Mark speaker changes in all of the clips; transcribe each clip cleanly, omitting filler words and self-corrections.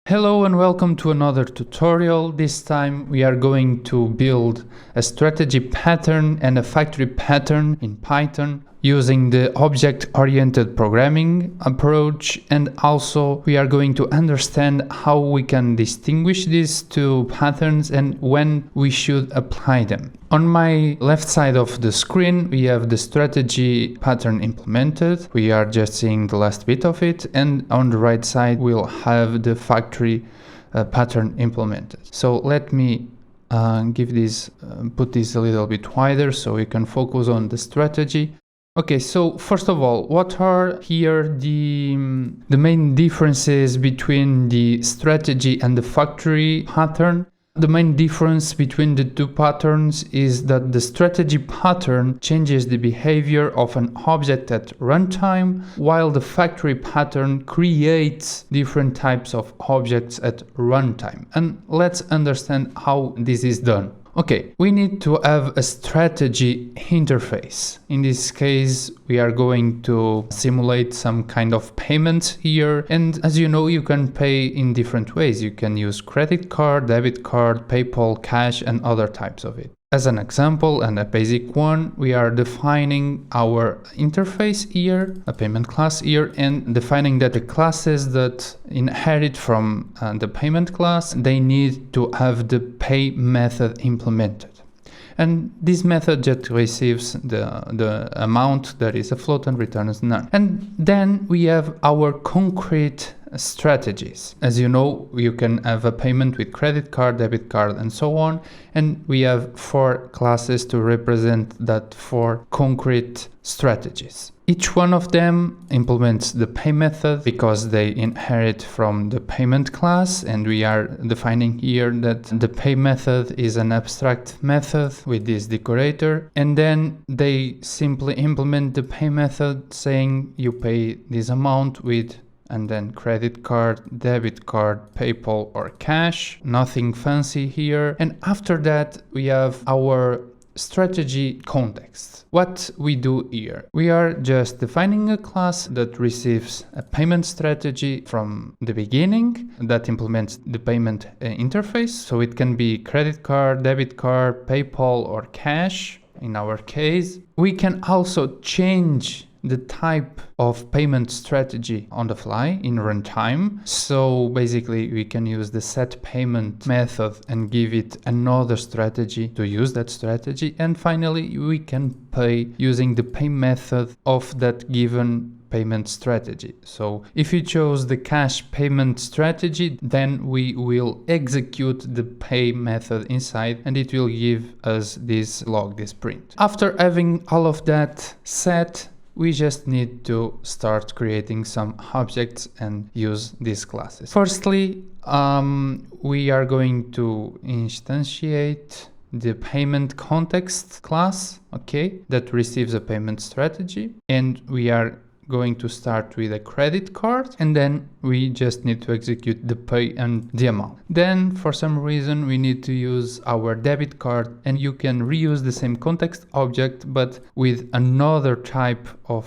Speaker 1: Hello and welcome to another tutorial. This time we are going to build a strategy pattern and a factory pattern in Python using the object-oriented programming approach, and also we are going to understand how we can distinguish these two patterns and when we should apply them. On my left side of the screen we have the strategy pattern implemented. We are just seeing the last bit of it, and on the right side we'll have the factory pattern implemented. So let me put this a little bit wider so we can focus on the strategy. Okay, so first of all, what are here the main differences between the strategy and the factory pattern? The main difference between the two patterns is that the strategy pattern changes the behavior of an object at runtime, while the factory pattern creates different types of objects at runtime. And let's understand how this is done. Okay, we need to have a strategy interface. In this case, we are going to simulate some kind of payment here. And as you know, you can pay in different ways. You can use credit card, debit card, PayPal, cash, and other types of it. As an example, and a basic one, we are defining our interface here, a payment class here, and defining that the classes that inherit from the payment class, they need to have the pay method implemented. And this method just receives the amount that is a float and returns none. And then we have our concrete strategies. As you know, you can have a payment with credit card, debit card, and so on. And we have 4 classes to represent that 4 concrete strategies. Each one of them implements the pay method because they inherit from the payment class, and we are defining here that the pay method is an abstract method with this decorator, and then they simply implement the pay method saying you pay this amount with and then credit card, debit card, PayPal or cash. Nothing fancy here. And after that we have our strategy context. What we do here, we are just defining a class that receives a payment strategy from the beginning that implements the payment interface. So it can be credit card, debit card, PayPal or cash in our case. We can also change the type of payment strategy on the fly in runtime. So basically we can use the set payment method and give it another strategy to use that strategy. And finally we can pay using the pay method of that given payment strategy. So if you chose the cash payment strategy, then we will execute the pay method inside and it will give us this log, this print. After having all of that set, we just need to start creating some objects and use these classes. Firstly, we are going to instantiate the payment context class, okay, that receives a payment strategy, and we are going to start with a credit card, and then we just need to execute the pay and the amount. Then for some reason we need to use our debit card, and you can reuse the same context object but with another type of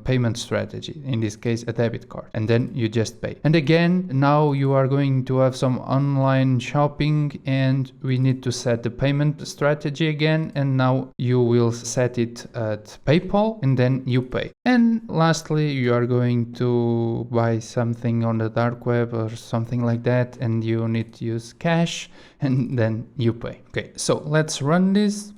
Speaker 1: payment strategy, in this case a debit card, and then you just pay. And again, now you are going to have some online shopping and we need to set the payment strategy again, and now you will set it at PayPal and then you pay. And lastly, you are going to buy something on the dark web or something like that, and you need to use cash, and then you pay. Okay, so let's run this.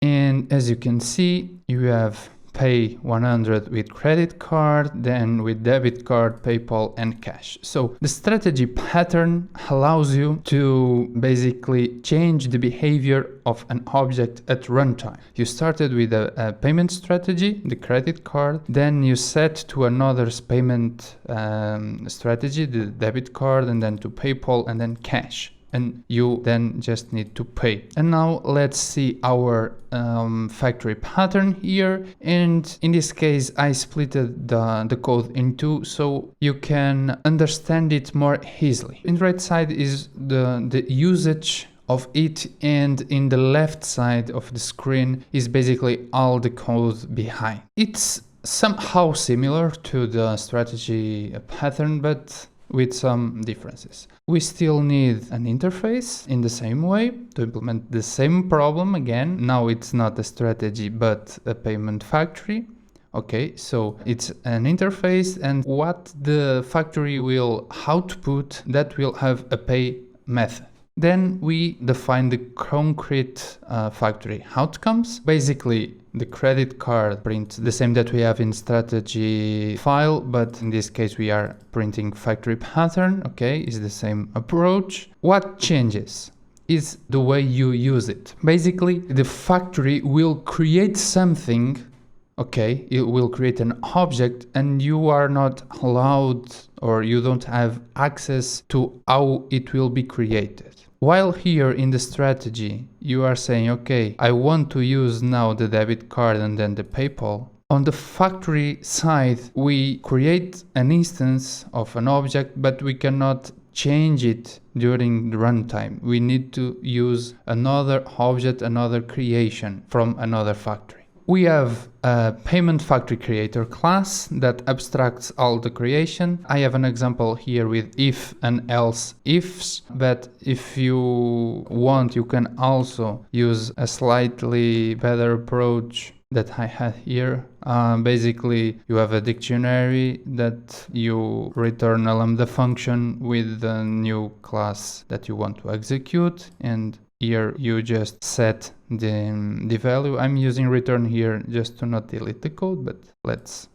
Speaker 1: And as you can see, you have pay 100 with credit card, then with debit card, PayPal and cash. So the strategy pattern allows you to basically change the behavior of an object at runtime. You started with a payment strategy, the credit card, then you set to another payment strategy, the debit card, and then to PayPal and then cash. And you then just need to pay. And now let's see our factory pattern here. And in this case, I splitted the code in 2 so you can understand it more easily. In the right side is the usage of it, and in the left side of the screen is basically all the code behind. It's somehow similar to the strategy pattern, but with some differences. We still need an interface in the same way to implement the same problem again. Now it's not a strategy but a payment factory. Okay, so it's an interface, and what the factory will output, that will have a pay method. Then we define the concrete factory outcomes. Basically, the credit card prints the same that we have in strategy file, but in this case we are printing factory pattern. Okay, it's the same approach. What changes is the way you use it. Basically, the factory will create something. Okay, it will create an object, and you are not allowed, or you don't have access to how it will be created. While here in the strategy, you are saying, okay, I want to use now the debit card and then the PayPal. On the factory side, we create an instance of an object, but we cannot change it during the runtime. We need to use another object, another creation from another factory. We have a payment factory creator class that abstracts all the creation. I have an example here with if and else ifs, but if you want, you can also use a slightly better approach that I had here. Basically, you have a dictionary that you return a lambda function with the new class that you want to execute, and here you just set the value. I'm using return here just to not delete the code, but let's,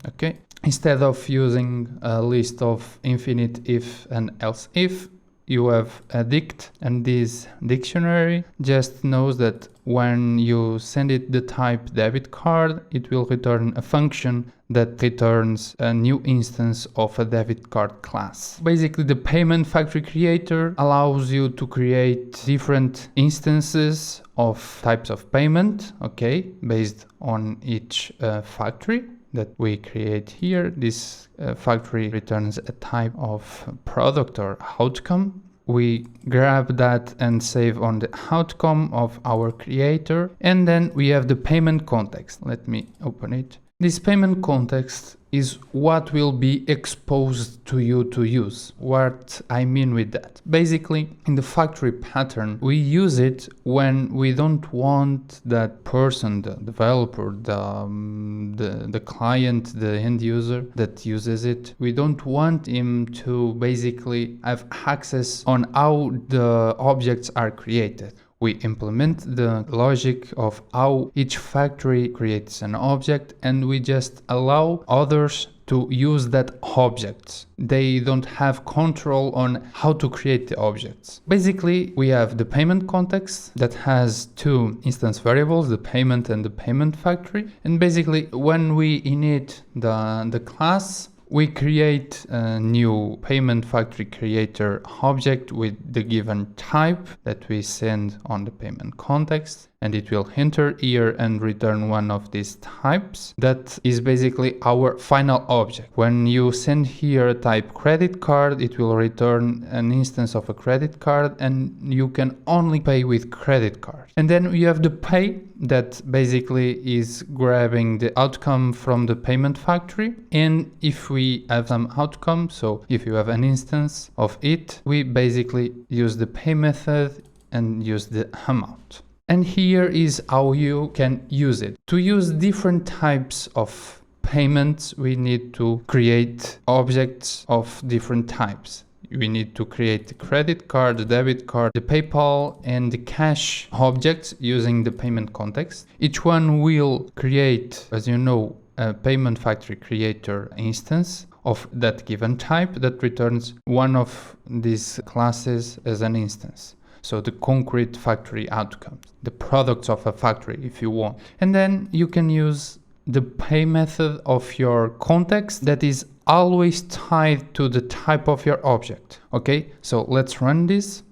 Speaker 1: okay. Instead of using a list of infinite if and else if, you have a dict, and this dictionary just knows that when you send it the type debit card, it will return a function that returns a new instance of a debit card class. Basically, the payment factory creator allows you to create different instances of types of payment, okay, based on each factory that we create here. This factory returns a type of product or outcome. We grab that and save on the outcome of our creator, and then we have the payment context. Let me open it. This payment context is what will be exposed to you to use. What I mean with that? Basically, in the factory pattern, we use it when we don't want that person, the developer, the client, the end user that uses it. We don't want him to basically have access on how the objects are created. We implement the logic of how each factory creates an object, and we just allow others to use that object. They don't have control on how to create the objects. Basically, we have the payment context that has two instance variables, the payment and the payment factory. And basically, when we init the class, we create a new payment factory creator object with the given type that we send on the payment context, and it will enter here and return one of these types. That is basically our final object. When you send here a type credit card, it will return an instance of a credit card, and you can only pay with credit card. And then you have the pay that basically is grabbing the outcome from the payment factory. And if we have some outcome, so if you have an instance of it, we basically use the pay method and use the amount. And here is how you can use it. To use different types of payments, we need to create objects of different types. We need to create the credit card, the debit card, the PayPal, and the cash objects using the payment context. Each one will create, as you know, a payment factory creator instance of that given type that returns one of these classes as an instance. So the concrete factory outcomes, the products of a factory if you want. And then you can use the pay method of your context that is always tied to the type of your object. Okay, so let's run this.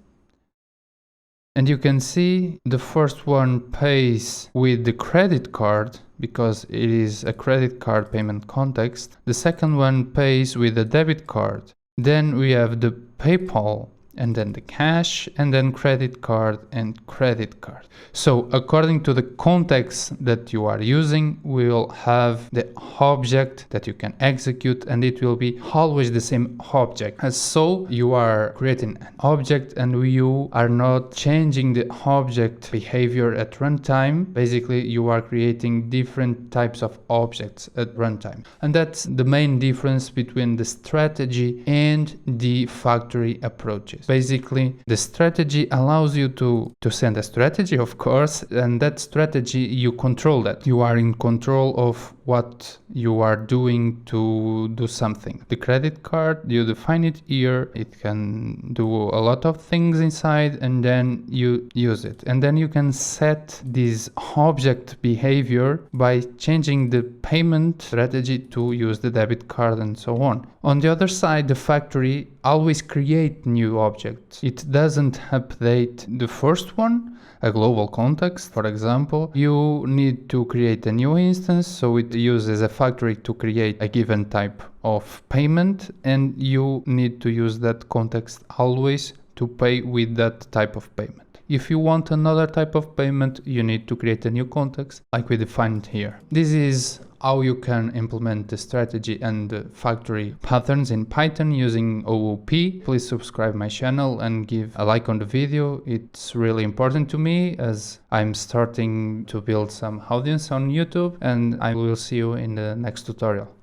Speaker 1: And you can see the first one pays with the credit card because it is a credit card payment context. The second one pays with a debit card. Then we have the PayPal and then the cash, and then credit card and credit card. So according to the context that you are using, we will have the object that you can execute, and it will be always the same object. And so you are creating an object and you are not changing the object behavior at runtime. Basically, you are creating different types of objects at runtime. And that's the main difference between the strategy and the factory approaches. Basically, the strategy allows you to send a strategy, of course, and that strategy, you control that. You are in control of what you are doing to do something. The credit card, you define it here, it can do a lot of things inside, and then you use it. And then you can set this object behavior by changing the payment strategy to use the debit card and so on. On the other side, the factory always creates new objects. It doesn't update the first one. A global context, for example, you need to create a new instance, so it uses a factory to create a given type of payment, and you need to use that context always to pay with that type of payment. If you want another type of payment, you need to create a new context like we defined here. This is how you can implement the strategy and the factory patterns in Python using OOP. Please subscribe my channel and give a like on the video. It's really important to me as I'm starting to build some audience on YouTube, and I will see you in the next tutorial.